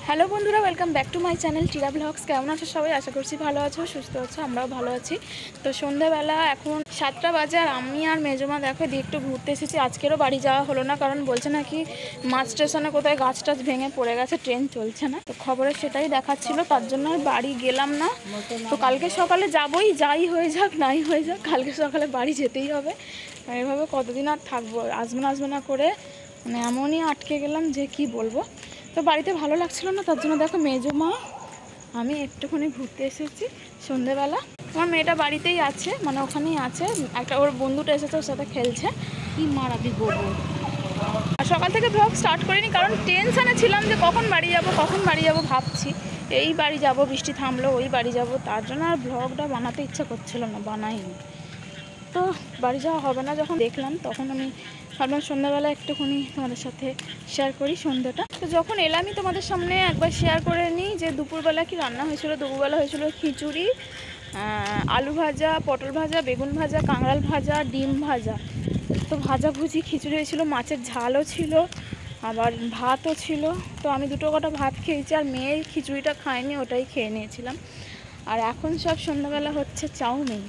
Hello বন্ধুরা, welcome back to my channel Tira blogs. কেমন আছো সবাই? আশা করছি ভালো আছো, সুস্থ আছো। আমরাও ভালো আছি। তো সন্ধ্যাবেলা এখন 7টা বাজে আর আমি আর মেজমা দেখো দিয়ে একটু ঘুরতে এসেছি। আজকেরও বাড়ি যাওয়া হলো না, কারণ বলছে নাকি মাছ স্টেশনে কোথায় গাছ টাছ ভেঙে পড়ে গেছে, ট্রেন চলছে না। তো খবরে সেটাই দেখাচ্ছিল, তার জন্য আর বাড়ি গেলাম না। তো কালকে সকালে যাবই, যাই হয়ে যাক নাই হয়ে যাক, কালকে সকালে বাড়ি যেতেই হবে। এভাবে কতদিন আর থাকবো, আসবো না করে মানে এমনই আটকে গেলাম যে কি বলবো। তো বাড়িতে ভালো লাগছিল না, তার জন্য দেখো মেজো মা আমি একটুখানি ঘুরতে এসেছি সন্ধ্যেবেলা। আমার মেয়েটা বাড়িতেই আছে, মানে ওখানেই আছে, একটা ওর বন্ধুটা এসেছে, ওর সাথে খেলছে। কি মারাবি বলবো। আর সকাল থেকে ব্লগ স্টার্ট করিনি, কারণ টেনশানে ছিলাম যে কখন বাড়ি যাব ভাবছি। এই বাড়ি যাব, বৃষ্টি থামলো ওই বাড়ি যাব, তার জন্য আর ব্লগটা বানাতে ইচ্ছা করছিল না, বানাইনি। তো বাড়ি যাওয়া হবে না যখন দেখলাম, তখন আমি ভাবলাম সন্ধ্যাবেলা একটুখানি তোমাদের সাথে শেয়ার করি সন্ধ্যাটা। তো যখন এলামই তোমাদের সামনে একবার শেয়ার করে নিই যে দুপুরবেলা কি রান্না হয়েছিল। দুপুরবেলা হয়েছিল খিচুড়ি, আলু ভাজা, পটল ভাজা, বেগুন ভাজা, কাঁকড়াল ভাজা, ডিম ভাজা। তো ভাজাভুজি, খিচুড়ি হয়েছিল, মাছের ঝালও ছিল, আবার ভাতও ছিল। তো আমি দুটো কটা ভাত খেয়েছি, আর মেয়ে খিচুড়িটা খায়নি, ওটাই খেয়ে নিয়েছিলাম। আর এখন সব সন্ধ্যাবেলা হচ্ছে চাউমিন,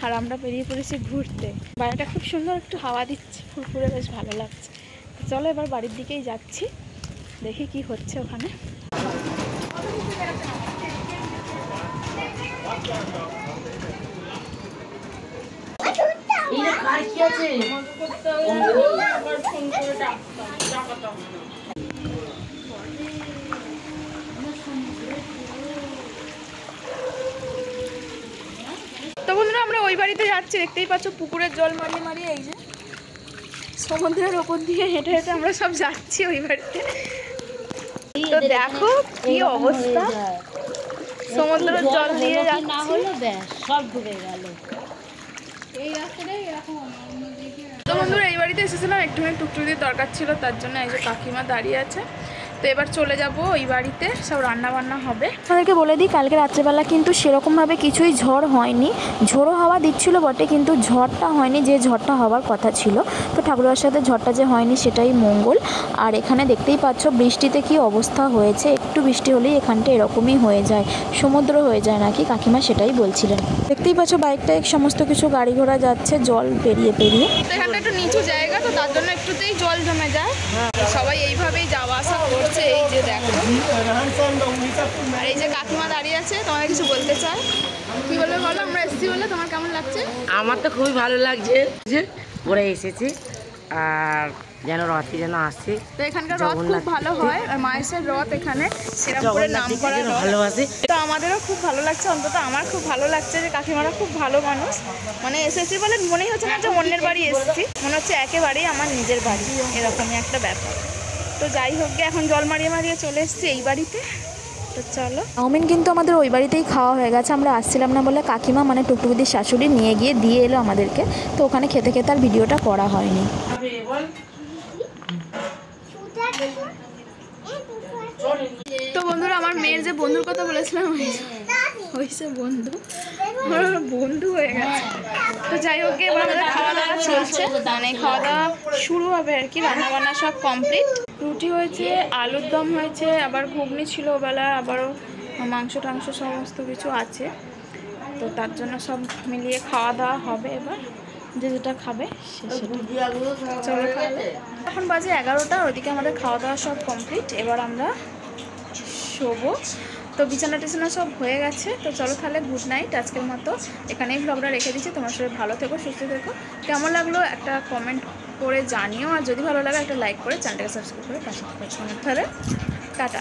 আর আমরা বেরিয়ে পড়েছি ঘুরতে। বাইরেটা খুব সুন্দর, একটু হাওয়া দিচ্ছে, ফুরফুরে, বেশ ভালো লাগছে। চলো এবার বাড়ির দিকেই যাচ্ছি, দেখি কি হচ্ছে ওখানে। তো বন্ধুরা আমরা ওই বাড়িতে যাচ্ছি, দেখতেই পাচ্ছ পুকুরের জল মারিয়ে মারিয়ে, এই যে সমুদ্রের ওপর দিয়ে হেঁটে হেঁটে আমরা সব যাচ্ছি ওই বাড়িতে। তো দেখো কি অবস্থা, সমুদ্রের জল দিয়ে যাচ্ছি। না হলো ব্যাস সব ডুবে গেল। তো বন্ধুরা এই বাড়িতে এসেছিলাম, একটুখানি টুকটুকির দরকার ছিল, তার জন্য এই যে কাকিমা দাঁড়িয়ে আছে। তো এবার চলে যাব ওই বাড়িতে, সব রান্না বান্না হবে। আমাদেরকে বলে দিই, কালকে রাত্রেবেলা কিন্তু সেরকমভাবে কিছুই ঝড় হয়নি। ঝোড়ো হাওয়া দিচ্ছিল বটে, কিন্তু ঝড়টা হয়নি যে ঝড়টা হওয়ার কথা ছিল। তো ঠাকুরের সাথে ঝড়টা যে হয়নি সেটাই মঙ্গল। আর এখানে দেখতেই পাচ্ছ বৃষ্টিতে কি অবস্থা হয়েছে, একটু বৃষ্টি হলেই এখানটা এরকমই হয়ে যায়, সমুদ্র হয়ে যায় নাকি, কাকিমা সেটাই বলছিলেন। দেখতেই পাচ্ছ বাইকটা সমস্ত কিছু গাড়ি ঘোড়া যাচ্ছে জল পেরিয়ে পেরিয়ে। এখানটা একটু নিচু জায়গা, তো তার জন্য একটুতেই জল জমে যায়, সবাই এইভাবেই যাওয়া আসা করছে। এই যে দেখো, আর এই যে কাকিমা দাঁড়িয়ে আছে, তোমাদের কিছু বলতে চাই। কি বলবে বলো, আমরা এসেছি বলে তোমার কেমন লাগছে? আমার তো খুবই ভালো লাগছে যে ঘুরে এসেছি, আর যেন রথে যেন আসছি। তো এখানকার রথ খুব ভালো হয়, আর মায়ের রথ এখানে সেরকম করে নাম করা রথ। ভালোবাসি, তো আমাদেরও খুব ভালো লাগছে, অন্তত আমার খুব ভালো লাগছে যে কাকিমারা খুব ভালো মানুষ। মানে এসেছি বলে মনেই হচ্ছে না যে অন্যের বাড়ি এসেছি, মনে হচ্ছে একেবারেই আমার নিজের বাড়ি, এরকমই একটা ব্যাপার। তো যাই হোক, এখন জল মারিয়ে মারিয়ে চলে এসেছি এই বাড়িতে। তো চলো, চাউমিন কিন্তু আমাদের ওই বাড়িতেই খাওয়া হয়ে গেছে। আমরা আসছিলাম না বলে কাকিমা, মানে টুকটুকিদির শাশুড়ি, নিয়ে গিয়ে দিয়ে এলো আমাদেরকে। তো ওখানে খেতে খেতে আর ভিডিওটা করা হয়নি। তো বন্ধুরা আমার মেয়ের যে বন্ধুর কথা বলেছিলাম, হয়েছে বন্ধু, বন্ধু হয়ে গেছে। তো যাই হোক, এবার আমাদের খাওয়া দাওয়া চলছে, মানে খাওয়া দাওয়া শুরু হবে আর কি, রান্না বান্না সব কমপ্লিট। রুটি হয়েছে, আলুর দম হয়েছে, আবার ঘুগনি ছিল ওবেলা, আবারও মাংস টাংস সমস্ত কিছু আছে। তো তার জন্য সব মিলিয়ে খাওয়া দাওয়া হবে। এবার যে যেটা খাবে চলো খাবে। এখন বাজে 11টা, ওইদিকে আমাদের খাওয়া দাওয়া সব কমপ্লিট। এবার আমরা শোবো। তো বিছানা টিছানা সব হয়ে গেছে। তো চলো তাহলে গুড নাইট, আজকের মতো এখানেই ভ্লগটা রেখে দিচ্ছি। তোমার সবাই ভালো থেকো, সুস্থ থেকো। কেমন লাগলো একটা কমেন্ট করে জানিও, আর যদি ভালো লাগে একটা লাইক করে চ্যানেলটাকে সাবস্ক্রাইব করে পাশে থাকো। টাটা।